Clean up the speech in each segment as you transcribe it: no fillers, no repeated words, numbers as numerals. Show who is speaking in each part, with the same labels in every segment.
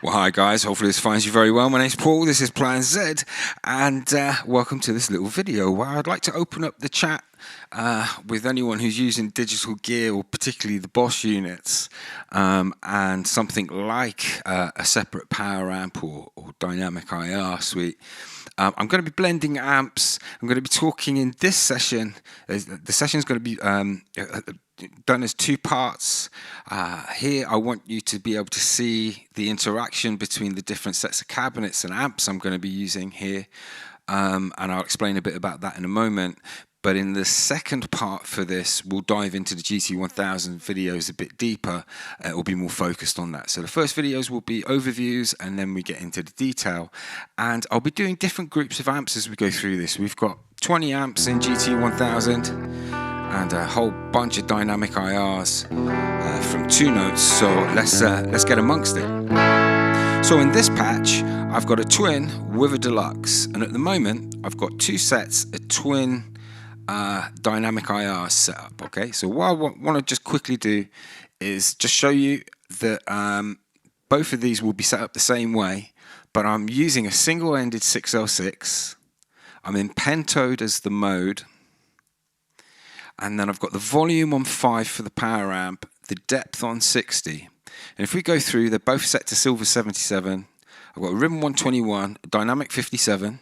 Speaker 1: Well, hi guys, hopefully this finds you very well. My name's Paul, this is Plan Zed, and welcome to this little video where I'd like to open up the chat with anyone who's using digital gear, or particularly the Boss units, and something like a separate power amp or dynamic IR suite. I'm going to be blending amps. I'm going to be talking in this session. The session is going to be done as two parts. Here I want you to be able to see the interaction between the different sets of cabinets and amps I'm going to be using here, and I'll explain a bit about that in a moment. But in the second part for this, we'll dive into the GT1000 videos a bit deeper. It will be more focused on that. So the first videos will be overviews, and then we get into the detail. And I'll be doing different groups of amps as we go through this. We've got 20 amps in GT1000 and a whole bunch of dynamic IRs from 2 notes. So let's get amongst it. So in this patch, I've got a Twin with a Deluxe, and at the moment, I've got 2 sets of Twin dynamic IR setup. Okay, so what I want to just quickly do is just show you that both of these will be set up the same way, but I'm using a single-ended 6L6. I'm in pentoed as the mode, and then I've got the volume on 5 for the power amp, the depth on 60, and if we go through, they're both set to silver 77. I've got a ribbon 121, a dynamic 57.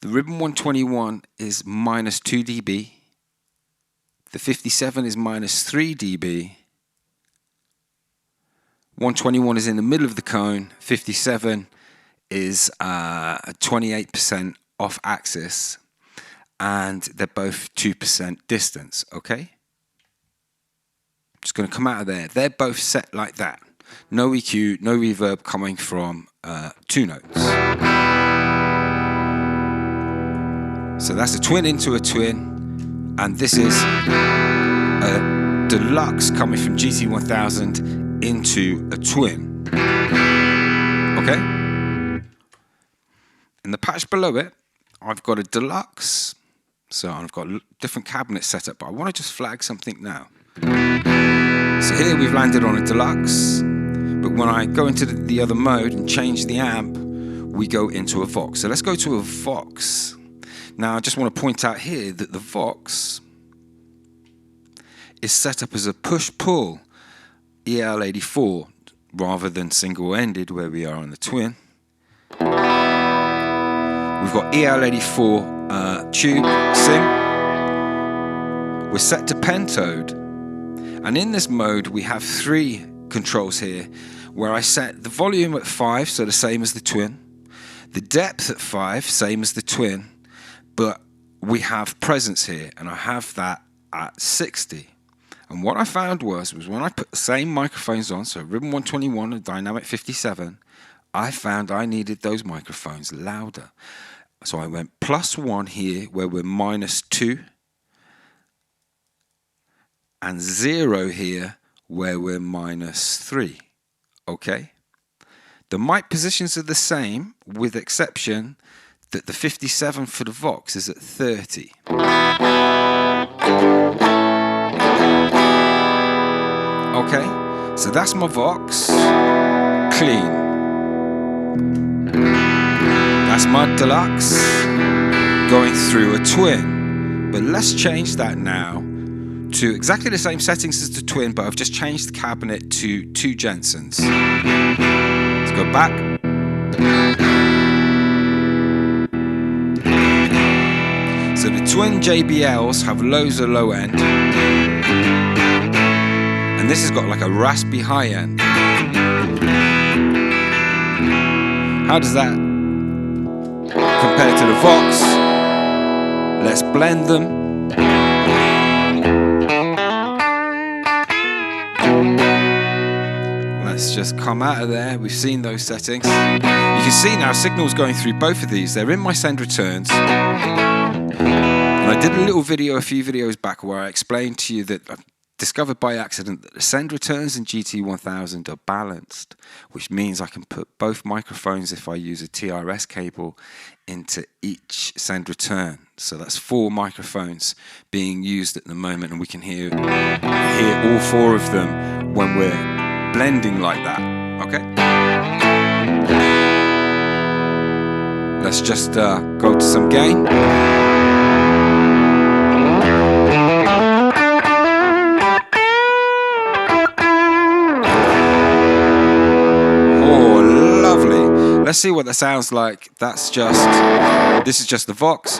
Speaker 1: The ribbon 121 is minus 2 dB. The 57 is minus 3 dB. 121 is in the middle of the cone. 57 is 28% off axis. And they're both 2% distance, okay? Just going to come out of there. They're both set like that. No EQ, no reverb coming from 2 notes. So that's a Twin into a Twin, and this is a Deluxe coming from GT1000 into a Twin. Okay? In the patch below it, I've got a Deluxe, so I've got different cabinets set up, but I want to just flag something now. So here we've landed on a Deluxe, but when I go into the other mode and change the amp, we go into a Vox. So let's go to a Vox. Now, I just want to point out here that the Vox is set up as a push-pull EL84 rather than single-ended where we are on the Twin. We've got EL84 tube sim. We're set to pentoed. And in this mode, we have 3 controls here where I set the volume at 5, so the same as the Twin. The depth at 5, same as the Twin. But we have presence here, and I have that at 60. And what I found was when I put the same microphones on, so ribbon 121 and dynamic 57, I found I needed those microphones louder. So I went +1 here, where we're -2, and 0 here, where we're -3. Okay? The mic positions are the same, with exception that the 57 for the Vox is at 30. Okay, so that's my Vox, clean. That's my Deluxe going through a Twin. But let's change that now to exactly the same settings as the Twin, but I've just changed the cabinet to 2 Jensens. Let's go back. So the Twin JBLs have lows or low end, and this has got like a raspy high end. How does that compare to the Vox? Let's blend them. Let's just come out of there. We've seen those settings. You can see now signals going through both of these. They're in my send returns. And I did a little video a few videos back where I explained to you that I discovered by accident that the send returns in GT1000 are balanced, which means I can put both microphones, if I use a TRS cable, into each send return. So that's 4 microphones being used at the moment, and we can hear all 4 of them when we're blending like that. Okay. Let's just go to some gain. Oh, lovely. Let's see what that sounds like. This is just the Vox.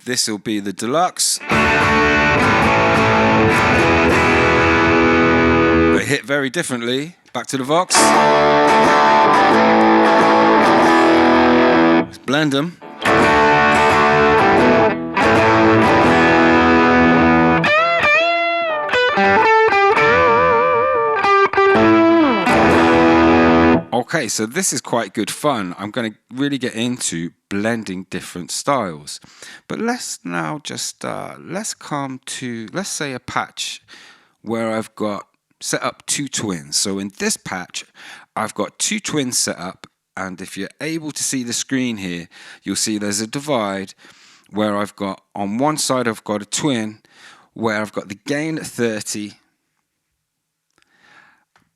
Speaker 1: This will be the Deluxe. They hit very differently. Back to the Vox. Let's blend them. Okay, so this is quite good fun. I'm going to really get into blending different styles. But let's now just, let's say a patch where I've got set up 2 twins. So in this patch, I've got 2 twins set up. And if you're able to see the screen here, you'll see there's a divide where I've got, on one side I've got a twin where I've got the gain at 30,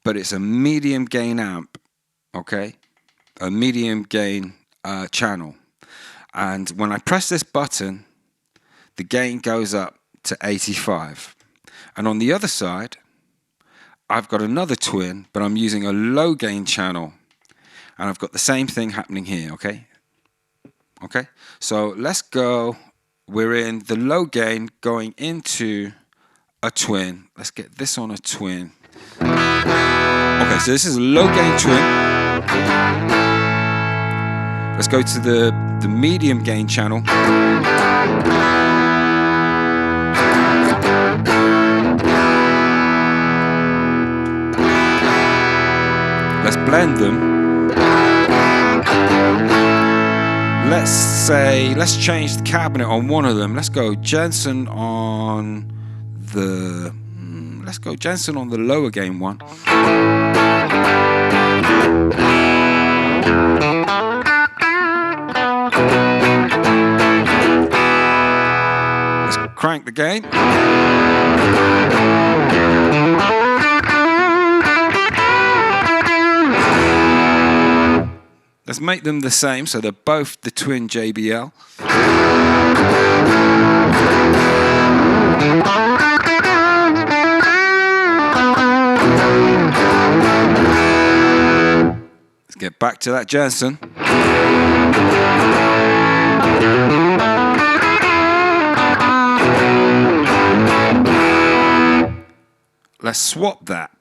Speaker 1: but it's a medium gain amp. Okay, a medium gain channel, and when I press this button, the gain goes up to 85. And on the other side, I've got another twin, but I'm using a low gain channel, and I've got the same thing happening here. Okay, so let's go. We're in the low gain going into a twin. Let's get this on a twin. Okay, so this is a low gain twin. Let's go to the medium gain channel. Let's blend them. Let's change the cabinet on one of them. Let's go Jensen on the lower gain one. Let's crank the gain. Let's make them the same so they're both the twin JBL. Let's get back to that Jensen. Let's swap that.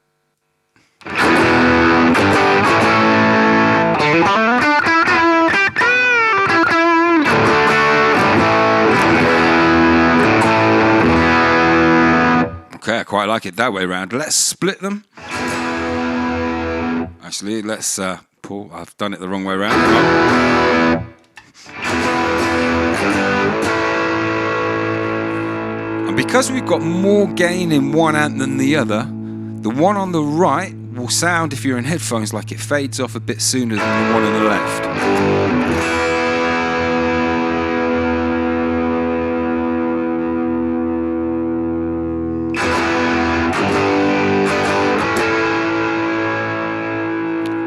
Speaker 1: Okay, I quite like it that way around. Let's split them. Actually, let's Paul, I've done it the wrong way around. And because we've got more gain in one amp than the other, the one on the right will sound, if you're in headphones, like it fades off a bit sooner than the one on the left.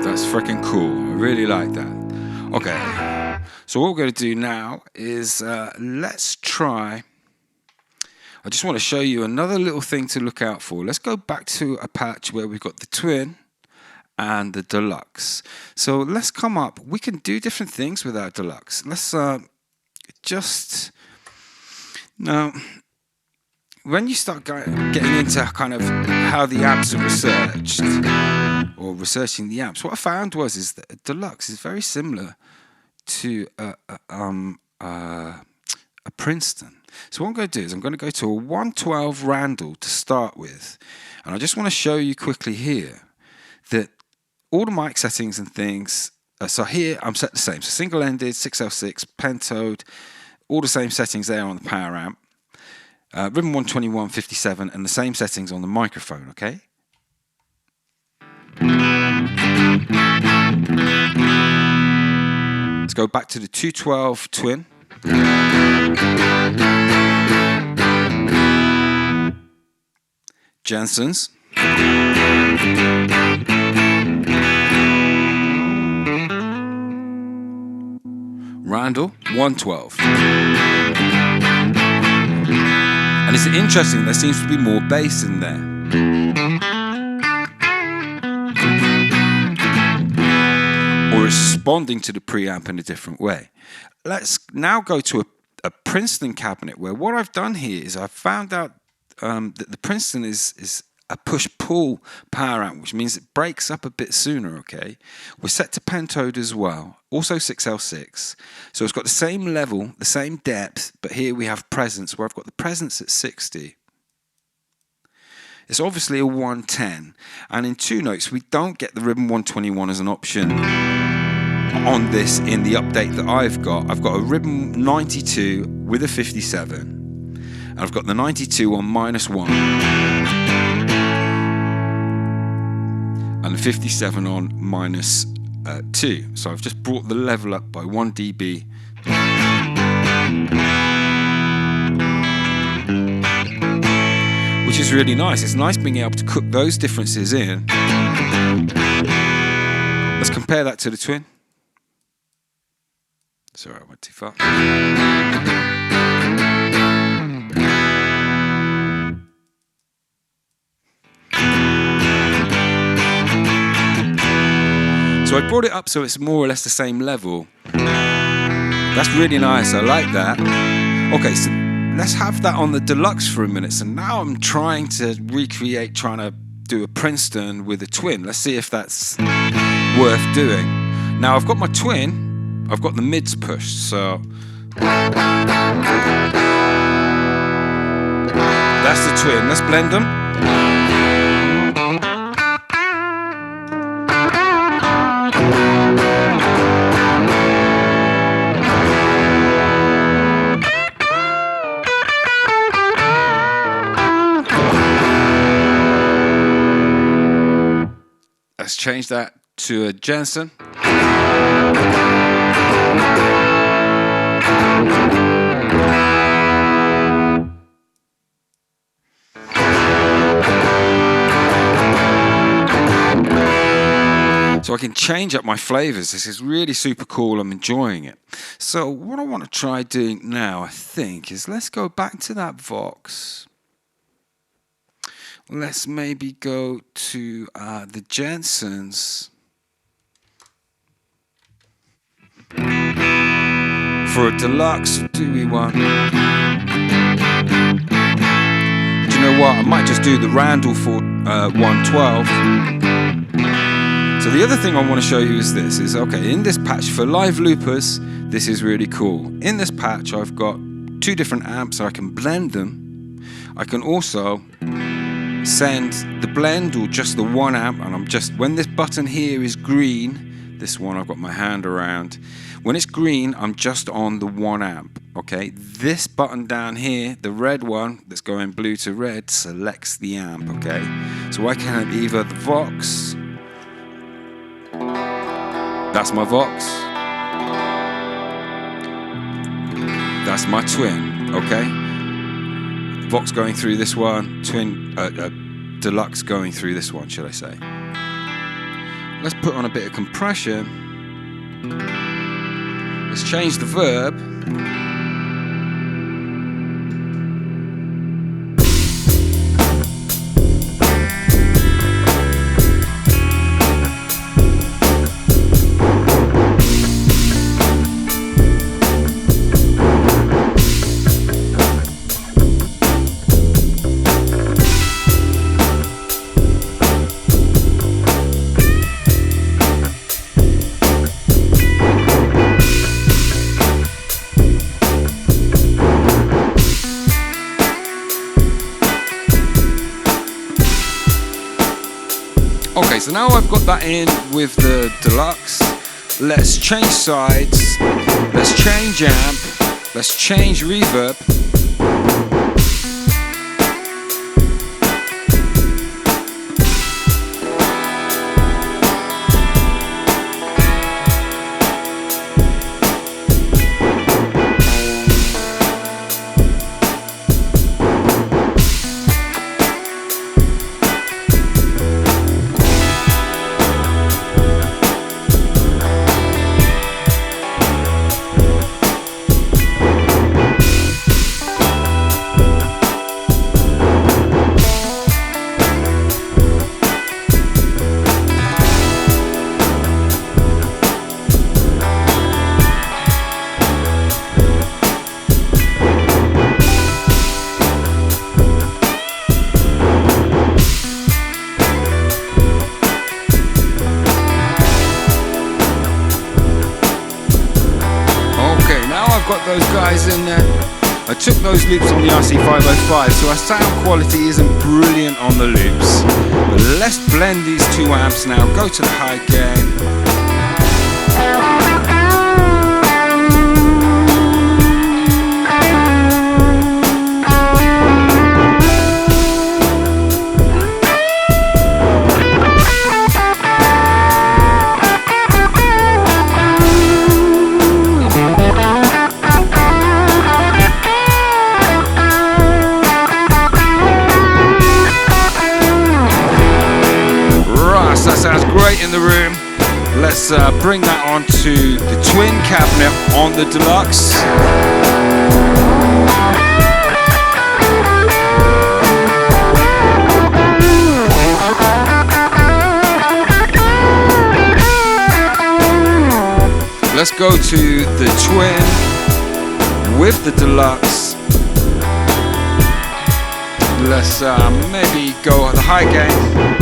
Speaker 1: That's freaking cool. I really like that. Okay, so what we're going to do now is let's try. I just want to show you another little thing to look out for. Let's go back to a patch where we've got the Twin and the Deluxe. So let's come up. We can do different things with our Deluxe. Let's just now. When you start getting into kind of how the amps are researched or researching the amps, what I found is that a Deluxe is very similar to a Princeton. So what I'm going to do is I'm going to go to a 112 Randall to start with, and I just want to show you quickly here that all the mic settings and things. So here I'm set the same. So single-ended, 6L6, pentoed, all the same settings there on the power amp. Ribbon 121, 57, and the same settings on the microphone, okay? Let's go back to the 212 Twin. Jensen's. Randall 112. And it's interesting, there seems to be more bass in there. Or responding to the preamp in a different way. Let's now go to a Princeton cabinet, where what I've done here is I've found out that the Princeton is a push-pull power amp, which means it breaks up a bit sooner, okay? We're set to pentode as well, also 6L6. So it's got the same level, the same depth, but here we have presence, where I've got the presence at 60. It's obviously a 110, and in 2 notes, we don't get the ribbon 121 as an option on this in the update that I've got. I've got a ribbon 92 with a 57, and I've got the 92 on -1. And the 57 on -2. So I've just brought the level up by 1 dB. Which is really nice. It's nice being able to cook those differences in. Let's compare that to the Twin. Sorry, I went too far. So I brought it up so it's more or less the same level. That's really nice, I like that. Okay, so let's have that on the Deluxe for a minute. So now I'm trying to do a Princeton with a Twin. Let's see if that's worth doing. Now I've got my Twin, I've got the mids pushed, so that's the Twin. Let's blend them. Let's change that to a Jensen. So I can change up my flavors. This is really super cool. I'm enjoying it. So what I want to try doing now, I think, is let's go back to that Vox. Let's maybe go to the Jensens for a Deluxe. Do we want? Do you know what? I might just do the Randall for 112. So the other thing I want to show you is this. Okay, in this patch for live loopers, this is really cool. In this patch, I've got 2 different amps, so I can blend them. I can also send the blend or just the 1 amp, and when this button here is green, this one I've got my hand around, when it's green I'm just on the 1 amp, okay? This button down here, the red one that's going blue to red, selects the amp, okay? So I can have either the Vox, that's my Vox, that's my Twin, okay? Vox going through this one, Twin, Deluxe going through this one, should I say. Let's put on a bit of compression. Let's change the verb. Okay, so now I've got that in with the Deluxe. Let's change sides, let's change amp, let's change reverb. those guys in there. I took those loops on the RC505, so our sound quality isn't brilliant on the loops. But let's blend these two amps now. Go to the high gain. That sounds great in the room. Let's bring that onto the twin cabinet on the Deluxe. Let's go to the twin with the Deluxe. Let's maybe go at the high gain.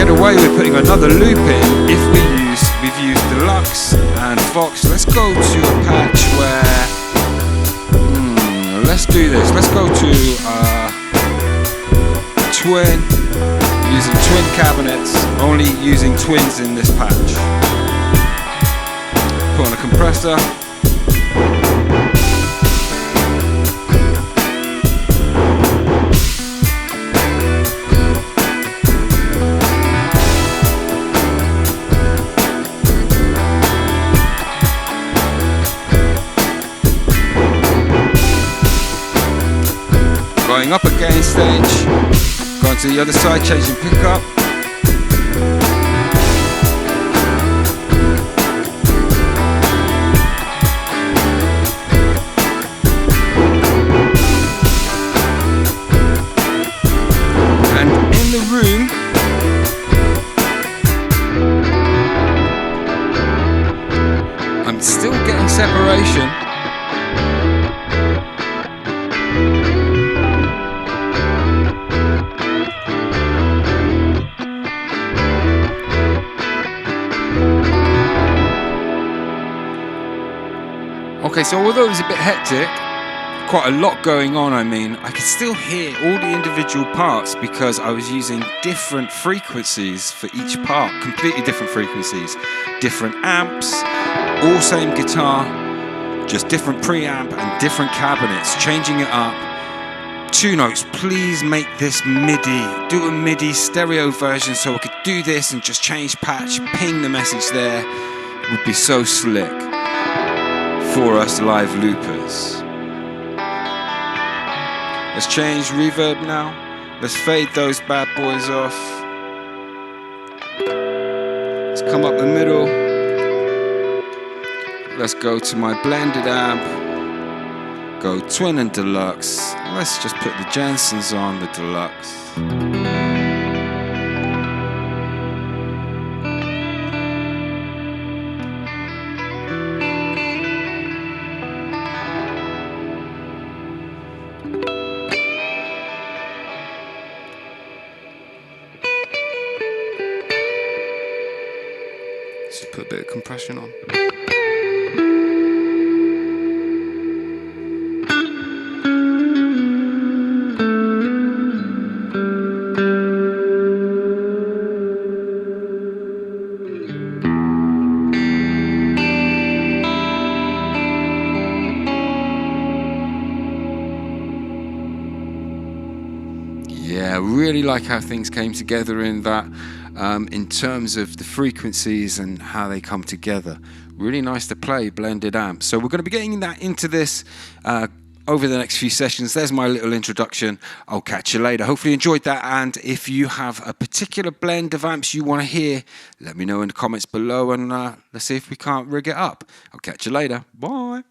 Speaker 1: Away we're putting another loop in if we've used Deluxe and Vox. Let's go to a patch where let's do this. Let's go to twin, using twin cabinets, only using twins in this patch. Put on a compressor. Going up a gain stage, going to the other side, changing pickup. And in the room, I'm still getting separation. Okay, so although it was a bit hectic, quite a lot going on, I could still hear all the individual parts because I was using different frequencies for each part, completely different frequencies, different amps, all same guitar, just different preamp and different cabinets, changing it up. 2 notes, please make this MIDI, do a MIDI stereo version so I could do this and just change patch, ping the message there. It would be so slick for us live loopers. Let's change reverb now. Let's fade those bad boys off. Let's come up the middle. Let's go to my blended amp. Go twin and Deluxe. Let's just put the Jensens on the Deluxe. Just put a bit of compression on. Yeah, I really like how things came together in that. In terms of the frequencies and how they come together. Really nice to play, blended amps. So we're going to be getting that into this over the next few sessions. There's my little introduction. I'll catch you later. Hopefully you enjoyed that, and if you have a particular blend of amps you want to hear, let me know in the comments below, and let's see if we can't rig it up. I'll catch you later. Bye.